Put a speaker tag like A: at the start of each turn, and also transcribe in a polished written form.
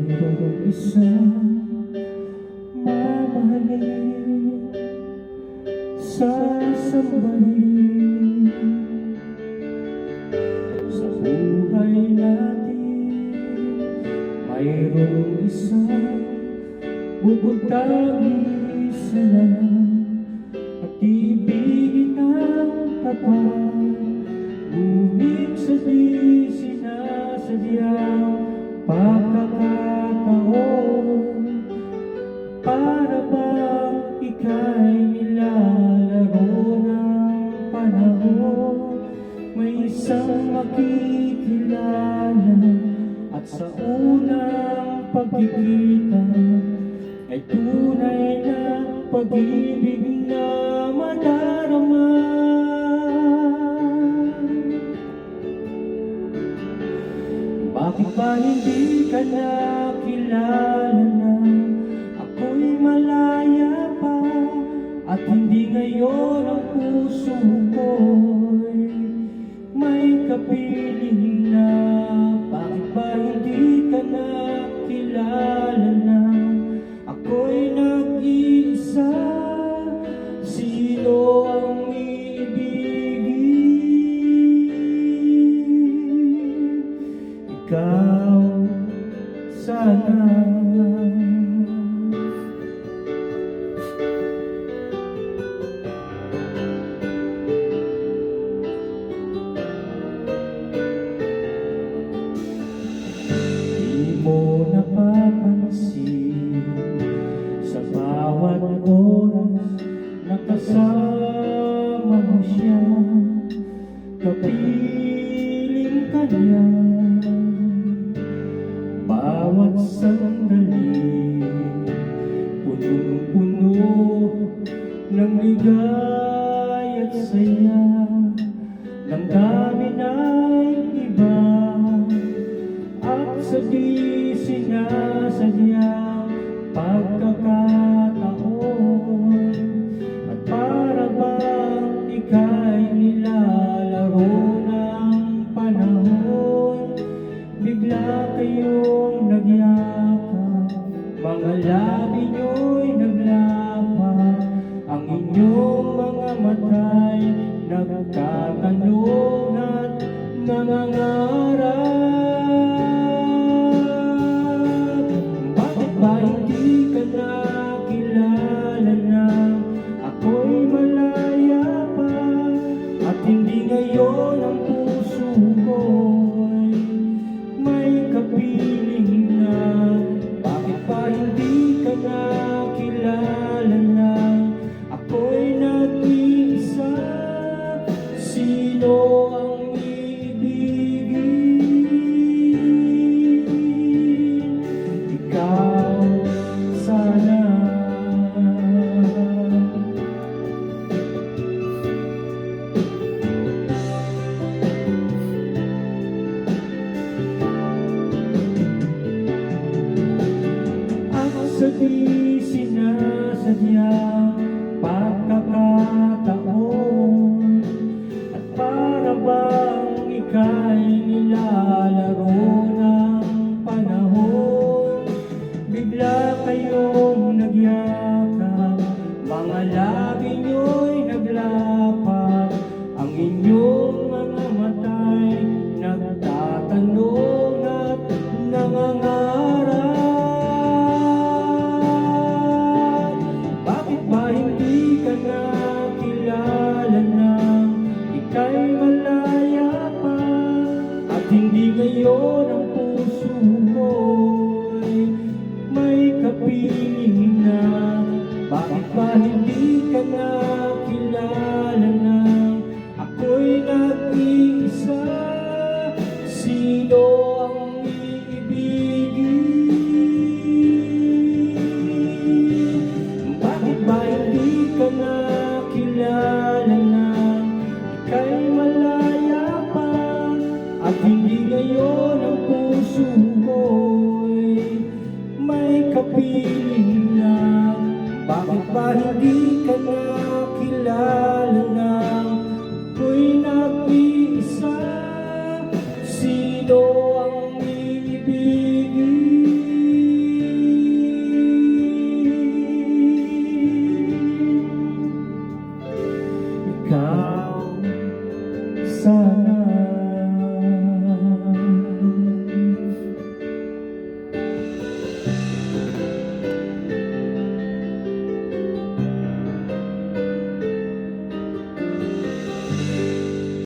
A: mayroong isang mamahalin, sasambahin sa buhay natin. Mayroong isang bubutangis lang at ibigin ng tapat, ngunit sa di sinasadyang pagkakataon, para bang ika'y nilalaro ng panahon. May isang makikilala at sa unang pagkikita ay tunay na pag-ibig na madarama. Bakit ba hindi ka nakilala na ako'y malaya pa, at hindi ngayon ang puso ko'y may kapiling na? Bakit ba hindi ka nakilala na ako'y nag-iisa? Sino ang iibigin? Ikaw sana. Di mo napapansin sa bawat oras na kasama mo siya, kapiling ka niya. Bawat sandali punong-puno ng ligay at saya. Damdamin ay iba at sa di sinasadyang pagkakataon, at para bang ika'y nilalaro ng panahon. Bigla kayong nagyakap, mga labi nyo'y naglapat, ang inyong mga mata'y nagtatanong at nangangarap. Bakit ba hindi ka nakilala na ako'y malaya pa, at hindi ngayon ang puso ko'y may kapiling na? Bakit ba hindi ka nakilala na ako'y nag-iisa? Sino ang iibigin? Ikaw sana. Sa di sinasadyang pagkakataon, at para bang ika'y nilalaro ng panahon. Bigla kayong nagyakap, mga labi nyo'y naglapat, ang inyong mga mata'y nagtatanong at nangangarap. Ika'y malaya pa, at hindi ngayon ang puso ko'y may kapiling na. Bakit ba hindi ka nakilala na ako'y nag-iisa? Sino ang iibigin? Bakit ba hindi ka nakilala na ika'y malaya pa, at hindi ngayon ang puso ko'y may kapiling na? Bakit ba hindi ka nakilala na